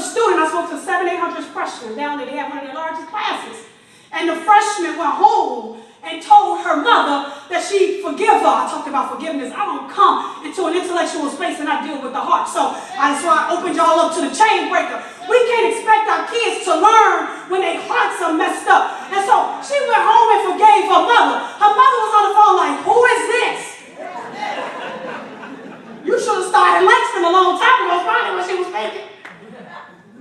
student, I spoke to 700-800 freshmen down there. They had one of the largest classes. And the freshman went home and told her mother that she forgive her. I talked about forgiveness. I don't come into an intellectual space and I deal with the heart. So that's why I opened y'all up to the chain breaker. We can't expect our kids to learn when their hearts are messed up. And so she went home and forgave her mother. Her mother was on the phone like, who is this? You should have started Langston a long time ago, probably when she was thinking.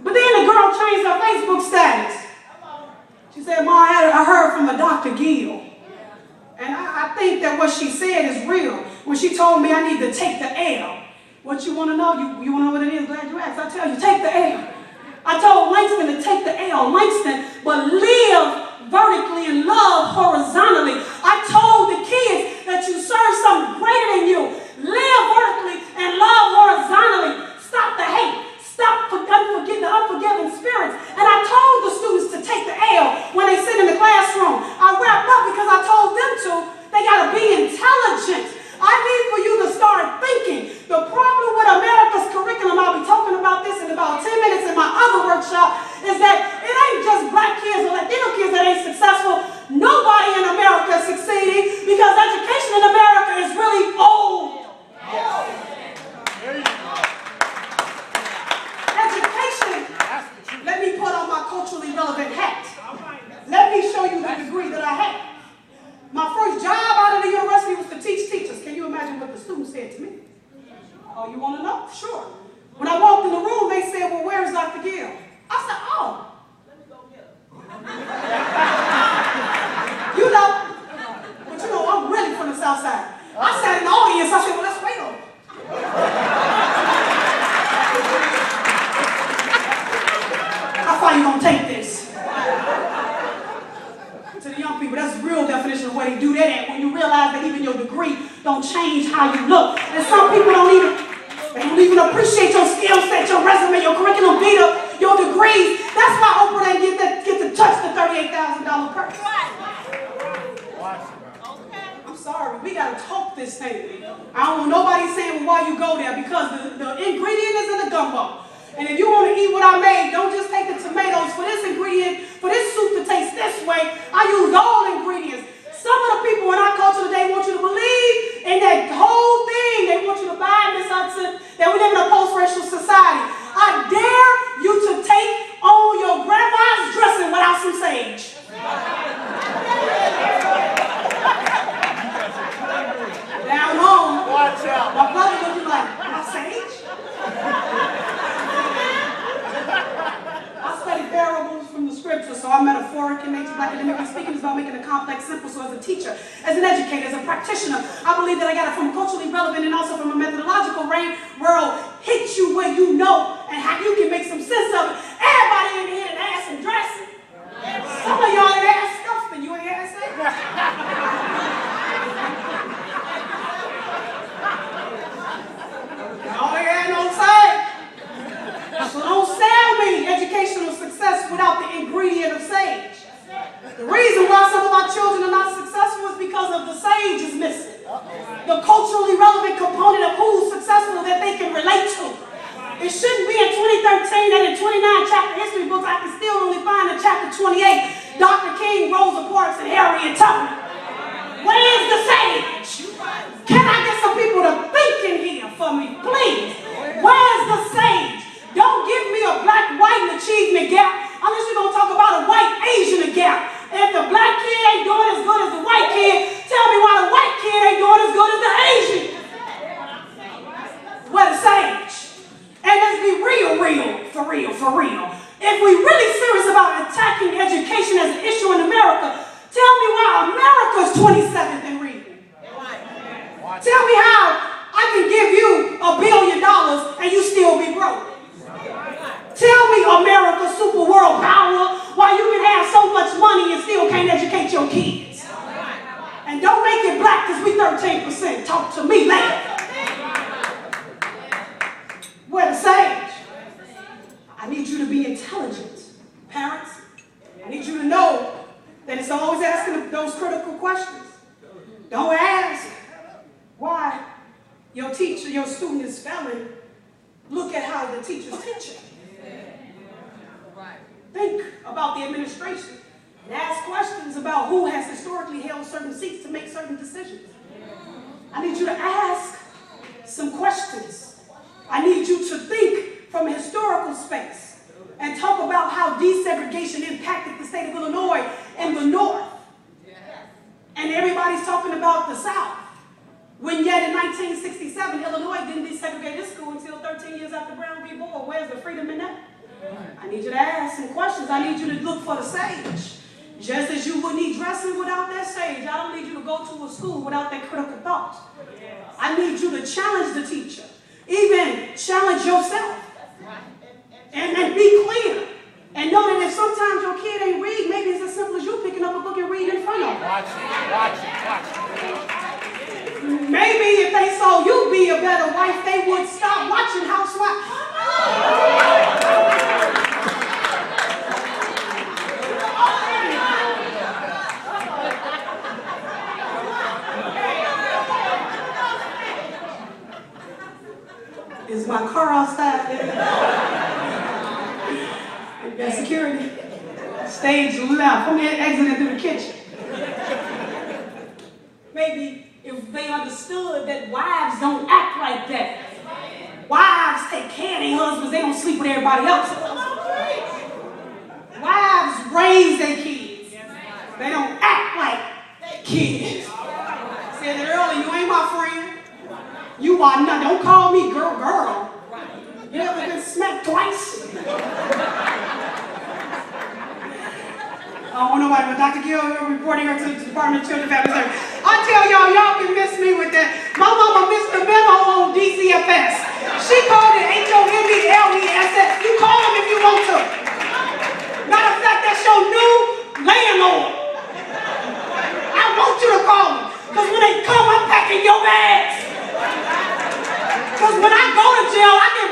But then the girl changed her Facebook status. She said, Ma, I heard from a Dr. Gill. And I think that what she said is real. When she told me I need to take the L. What you want to know? You want to know what it is? Glad you asked. I tell you, take the L. I told Langston to take the L. Langston, but live vertically and love horizontally. I told the kids that you serve something greater than you. Live vertically and love horizontally. Stop the hate. Stop the unforgiving spirits. And I told the students to take the L when they sit in the classroom. I wrapped up because I told them to. They got to be intelligent. I need for you to start thinking. The problem with America's curriculum, I'll be talking about this in about 10 minutes in my other workshop, is that it ain't just black kids or Latino kids that ain't successful. Nobody in America is succeeding because education in America is really old. Education. Let me put on my culturally relevant hat. Let me show you the degree that I have. My first job out of the university was to teach teachers. Can you imagine what the students said to me? Oh, you want to know? Sure. When I walked in the room, they said, well, where's Dr. Gill? I said, oh. Let me go get her. You know, but you know, I'm really from the South Side. I sat in the audience. I said, well, let's wait on it. How far you going to take this? To the young people, that's the real definition of where they do that at, when you realize that even your degree don't change how you look. And some people don't even appreciate your skill set, your resume, your curriculum vitae, your degrees. That's why Oprah didn't get to touch the $38,000 purse. I'm sorry, we gotta talk this thing. I don't want nobody saying, well, why you go there, because the ingredient is in the gumbo. And if you want to eat what I made, don't just take the tomatoes for this ingredient, for this soup to taste this way. I used all ingredients. Some of the people in our culture today want you to believe in that whole thing. They want you to buy this concept that we live in a post-racial society. I dare you to take on your grandma's dressing without some sage. Down home, watch out. My brother would be like, my sage? I studied parables from the scripture, so I'm metaphoric in nature. Academically speaking, is about making the complex simple. So as a teacher, as an educator, as a practitioner, I believe that I got it from a culturally relevant and also from a methodological world. Hit you where you know and how you can make some sense of it. Everybody in here and ass and dressing. Some of y'all ain't ass stuffed and you ain't ass it. Y'all ain't had no say. So don't sell me educational success without the ingredient of sage. The reason why some of our children are not successful is because of the sage is missing. The culturally relevant component of who's successful that they can relate to. It shouldn't be in 2013 that in 29 chapter history books I can still only find in chapter 28 Dr. King, Rosa Parks, and Harriet Tubman. Where's the sage? Can I get some people to think in here for me, please? Where's the sage? Don't give me a black-white achievement gap unless you're going to talk about a white-Asian gap. If the black kid ain't doing as good as the white kid, tell me why the white kid ain't doing as good as the Asian. Where the sage? And let's be for real. If we're really serious about attacking education as an issue in America, tell me why America's 27th in reading. Tell me how I can give you $1 billion and you still be broke. Tell me America's super world power, why you can have so much money and still can't educate your kids. And don't make it black because we 13%. Talk to me later. Where the sage? I need you to be intelligent. Parents, I need you to know that it's always asking those critical questions. Don't ask why your teacher, your student is failing. Look at how the teacher's teaching. Think about the administration and ask questions about who has historically held certain seats to make certain decisions. I need you to ask some questions. I need you to think from a historical space and talk about how desegregation impacted the state of Illinois and the North. And everybody's talking about the South. When yet in 1967, Illinois didn't desegregate its school until 13 years after Brown v. Board. Where's the freedom in that? I need you to ask some questions. I need you to look for the sage. Just as you wouldn't eat dressing without that sage, I don't need you to go to a school without that critical thought. I need you to challenge the teacher. Even challenge yourself. And be clear. And know that if sometimes your kid ain't read, maybe it's as simple as you picking up a book and reading in front of them. Watch it. Maybe if they saw you be a better wife, they would stop watching Housewives. Is my car outside? Got security. Stage left. I'm exiting through the kitchen. Maybe if they understood that wives don't act like that. Wives take care of their husbands. They don't sleep with everybody else. Wives raise their kids. They don't act like kids. I said it earlier, you ain't my friend. You are not. Don't call me girl. You ever been smacked twice? I don't want nobody but Dr. Gill reporting her to the Department of Children and Family Services. I tell y'all can miss me with that. My mama missed the memo on DCFS. She called it HOMELESS. You call them if you want to. Matter of fact, that's your new landlord. I want you to call them. Because when they come, I'm packing your bags. Because when I go to jail, I can